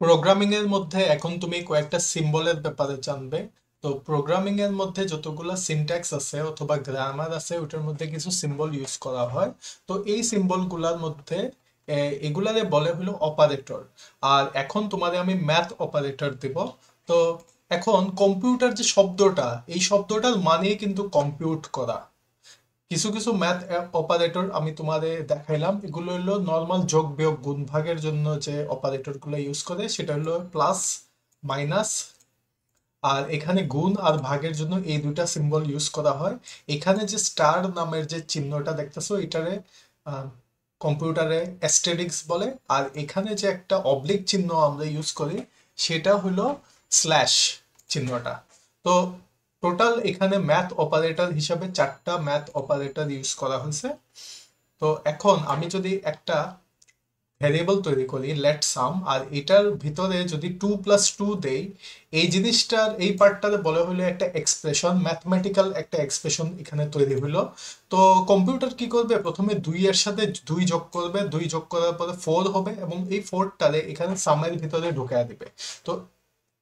Programming এর মধ্যে এখন তুমি কয়েকটা সিম্বলের ব্যাপারে জানবে। তো প্রোগ্রামিং এর মধ্যে যতগুলা সিনট্যাক্স আছে অথবা গ্রামার আছে ওটার মধ্যে কিছু সিম্বল ইউজ করা হয়। তো এই সিম্বল গুলার মধ্যে এগুলারে বলে হলো অপারেটর। আর এখন তোমাদের আমি ম্যাথ অপারেটর দিব। তো এখন কম্পিউটার যে শব্দটা, এই শব্দটার মানে কিন্তু কম্পিউট করা। কিছু কিছু ম্যাথ অপারেটর আমি তোমাদের দেখাইলাম, এগুলো হলো নর্মাল যোগ বিয়োগ গুণ ভাগের জন্য যে অপারেটর গুলো ইউজ করে সেটা হলো প্লাস, মাইনাস। আর এখানে গুণ আর ভাগের জন্য এই দুইটা সিম্বল ইউজ করা হয়। এখানে যে স্টার নামের যে চিহ্নটা দেখতেছো এটারে কম্পিউটারে অ্যাস্টেরিক্স বলে। আর এখানে যে একটা অবলিক চিহ্ন আমরা ইউজ করি সেটা হলো স্ল্যাশ চিহ্নটা। তো টোটাল এখানে ম্যাথ অপারেটর হিসাবে চারটা ম্যাথ অপারেটর ইউজ করা হয়েছে। তো এখন আমি যদি একটা ভ্যারিয়েবল তৈরি করি লেট সাম, আর এটার ভিতরে যদি 2+2 দেই, এই জিনিসটার এই পার্টটাতে বলা হলো একটা এক্সপ্রেশন, ম্যাথমেটিক্যাল একটা এক্সপ্রেশন এখানে তৈরি হলো। তো কম্পিউটার কি করবে, প্রথমে 2 এর সাথে 2 যোগ করবে, 2 যোগ করার পরে 4 হবে এবং এই 4টারে এখানে সামের ভিতরে ঢুকায় দিবে। তো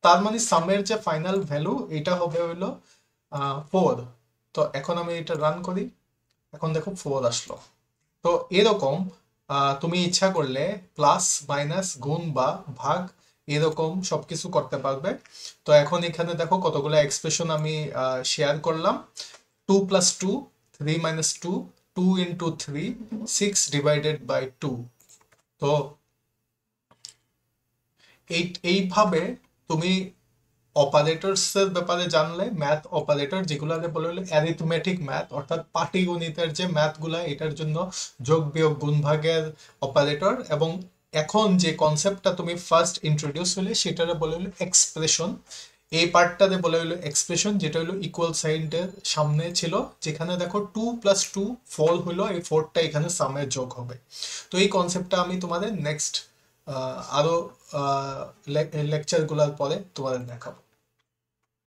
তার মানে সামের যে ফাইনাল ভ্যালু এটা হবে হলো 4। তো এখন আমি এটা রান করি, এখন দেখো 4 আসলো। তো এরকম তুমি ইচ্ছা করলে প্লাস মাইনাস গুণ বা ভাগ এরকম সবকিছু করতে পারবে। তো এখন এখানে দেখো কতগুলো এক্সপ্রেশন আমি শেয়ার করলাম। 2+2, 3 - 2, 2 × 3, 6/2। তো এইভাবে তুমি অপারেটরস এর ব্যাপারে জানলে, ম্যাথ অপারেটর যেগুলোকে বলে হলো অ্যারিথমেটিক ম্যাথ অর্থাৎ পাটিগণিতের যে ম্যাথগুলা এটার জন্য যোগ বিয়োগ গুণ ভাগের অপারেটর। এবং এখন যে কনসেপ্টটা তুমি ফার্স্ট ইন্ট্রোডিউস হলে সেটারে বলে হলো এক্সপ্রেশন। এই পার্টটাতে বলে হলো এক্সপ্রেশন, যেটা হলো ইকুয়াল সাইনের সামনে ছিল, যেখানে দেখো 2+2 4 হলো, এই 4টা এখানে সামের যোগ হবে। তো এই কনসেপ্টটা আমি তোমাদের নেক্সট আরো লেকচার গুলার পরে তোমাদের দেখাবো।